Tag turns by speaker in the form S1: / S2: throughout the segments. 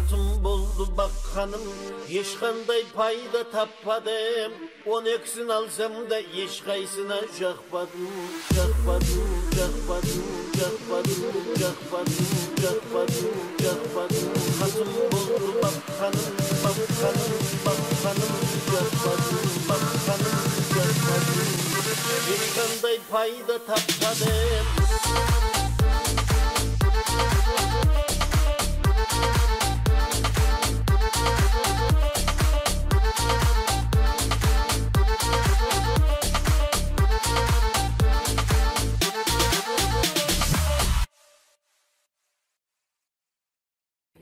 S1: Hatun buldu bak hanım, hiçqanday payda tapmadım. 12'sini alsam da hiçqaysına jakmadım. Hatun buldu bak hanım, jakmadım. Hiçqanday payda tapmadım.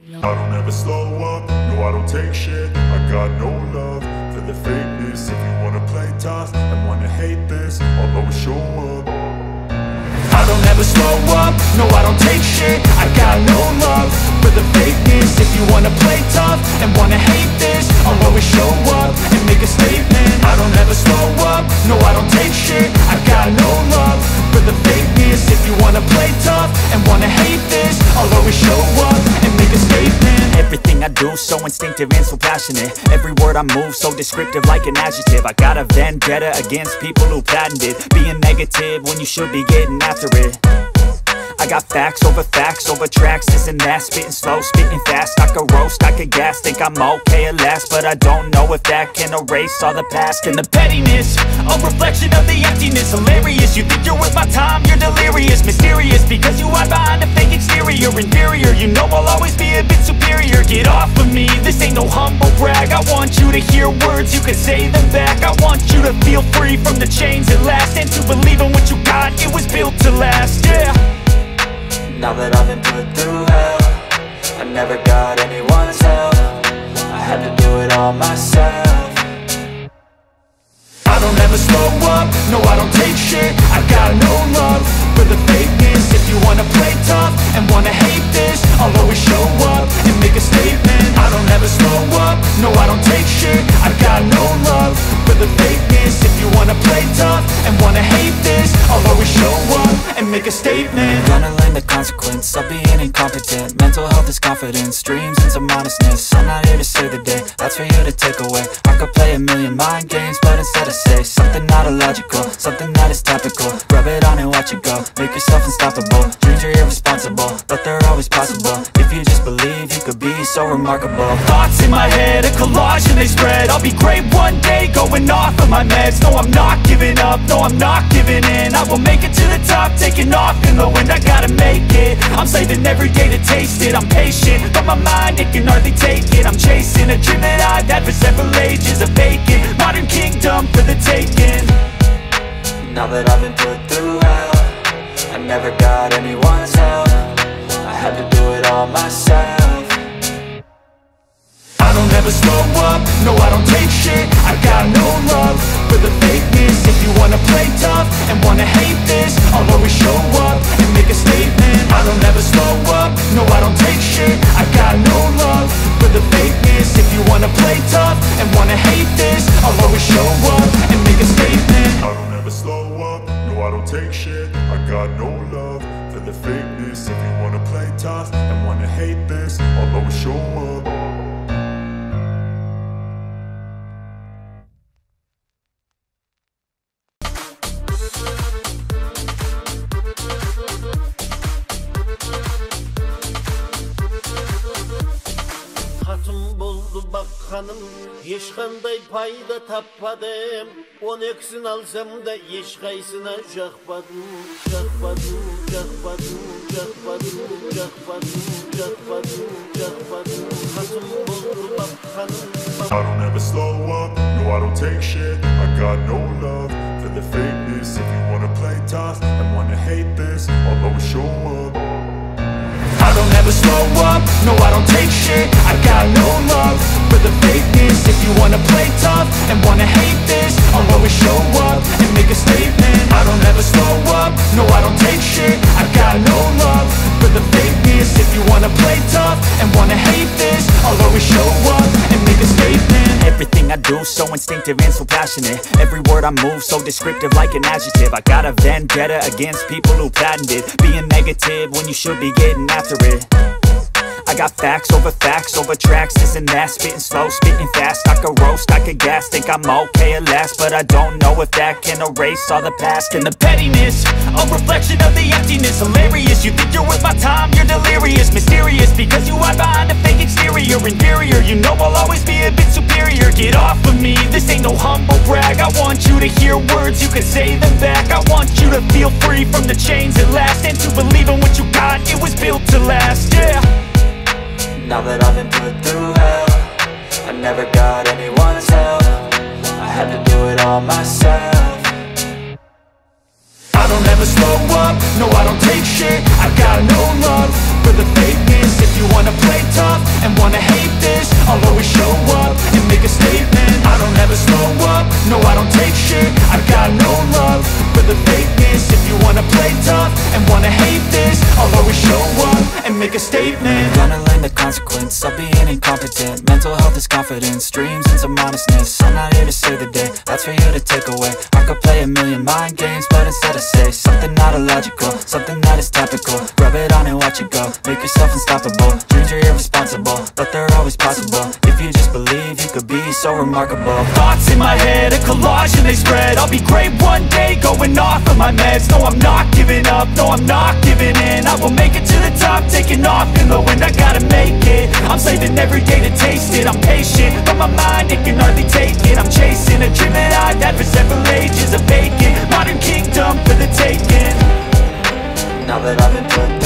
S2: I don't ever slow up, no I don't take shit. I got no love for the fakeness. If you wanna play tough and wanna hate this, I'll always show up. I don't ever slow up, no I don't take shit. I got no love for the fakeness. If you wanna play tough and wanna hate this, I'll always show up and make a statement. I don't ever slow up, no I don't take shit. I got no love for the fakeness. If you wanna play tough and wanna hate this, I'll always show up and make a statement.
S3: Everything I do so instinctive and so passionate. Every word I move so descriptive like an adjective. I got a vendetta against people who patented being negative when you should be getting after it. I got facts over tracks, this and that. Spitting slow, spitting fast, I could roast, I could gas. Think I'm okay at last, but I don't know if that can erase all the past. And the pettiness, a reflection of the emptiness. Hilarious, you think you're worth my time, you're delirious. Mysterious, because you hide behind a fake exterior. Inferior, you know I'll always be a bit superior. Get off of me, this ain't no humble brag. I want you to hear words, you can say them back. I want you to feel free from the chains that last, and to believe in what you got, it was built to last, yeah.
S4: Now that I've been put through hell, I never got anyone's help. I had to do it all myself.
S2: I don't ever slow up, no I don't take shit. I got no love for the fakeness. If you wanna play tough and wanna hate this, I'll always show up and make a statement. I don't ever slow up, no I don't take shit. I got no love for the fakeness. If you wanna play tough and wanna hate this, I'll always show up and make a statement.
S3: Gonna learn the consequence of being incompetent. Mental health is confidence, dreams and some honestness. I'm not here to save the day, that's for you to take away. I could play a million mind games, but instead I say something not illogical, something that is topical. Rub it on and watch it go, make yourself unstoppable. Dreams are irresponsible, but they're always possible. If you just believe, you could be so remarkable.
S2: Thoughts in my head, a collage and they spread. I'll be great one day, going off of my meds. No, I'm not giving up, no, I'm not giving in. I will make it to the top, taking off in the wind. I gotta make it, I'm saving every day to taste it. I'm patient, but my mind, it can hardly take it. I'm chasing a dream that I've had for several ages. A vacant, modern kingdom for the taking.
S4: Now that I've been put through hell, I never got anyone's help. I had to do it all myself.
S2: I don't ever slow up, no I don't take shit. I got no love for the fakeness. If you wanna play tough and wanna hate this, I'll always show up and make a statement. I don't ever slow up, no I don't take shit. I got no love for the fakeness. If you wanna play tough and wanna hate this, I'll always show up and make a statement. I don't ever slow up, no I don't take shit. I got no love for the fakeness. If you wanna play tough and wanna hate this, I'll always show up.
S1: Hatun buldu bak hanım, hiçqanday payda tapmadım. 12'sini alsam da hiçqaysına jakmadım. Hatun buldu bak hanım.
S2: I don't ever slow up, no I don't take shit. I got no love for the fakeness. If you wanna play tough and wanna hate this, I'll always show up. I don't ever slow up, no I don't take shit. I got no love for the fakeness. If you wanna play tough and wanna hate this, I'll always show up and make a statement. I don't ever slow up, no I don't take shit. I got no love for the fakeness. If you wanna play tough and wanna hate this, I'll always show up and make a statement.
S3: Everything I do so instinctive and so passionate. Every word I move so descriptive like an adjective. I got a vendetta against people who patented being negative when you should be getting after it. I got facts over tracks, this and that. Spitting slow, spitting fast, I could roast, I could gas. Think I'm okay at last, but I don't know if that can erase all the past. And the pettiness, a reflection of the emptiness. Hilarious, you think you're worth my time, you're delirious. Mysterious, because you hide behind a fake exterior. Inferior, you know I'll always be a bit superior. Get off of me, this ain't no humble brag. I want you to hear words, you can say them back. I want you to feel free from the chains at last, and to believe in what you got, it was built to last, yeah.
S4: Now that I've been put through hell, I never got anyone's help. I had to do it all myself.
S3: I don't ever slow up, no I don't take shit. I got no love for the fakeness. If you wanna play tough and wanna hate this, I'll always show up and make a statement. I don't ever slow up, no I don't take shit. I got no love for the fakeness. If you wanna play tough and wanna hate this, I'll always show up and make a statement.
S4: Gonna learn the consequence of being incompetent. Mental health is confidence, dreams and some honestness. I'm not here to save the day, that's for you to take away. I could play a million mind games, but instead I say something not illogical, something that is topical. Rub it on and watch it go, make yourself unstoppable. Dreams are irresponsible, but they're always possible. If you just believe, you could be so remarkable.
S3: Thoughts in my head, a collage and they spread. I'll be great one day, going off of my meds. No, I'm not giving up, no, I'm not giving in. I will make it to the top, taking off in the wind. I gotta make it, I'm saving every day to taste it. I'm patient, but my mind, it can hardly take it. I'm chasing a dream that I've had for several ages. A vacant modern kingdom for the taking.
S4: Now that I've been put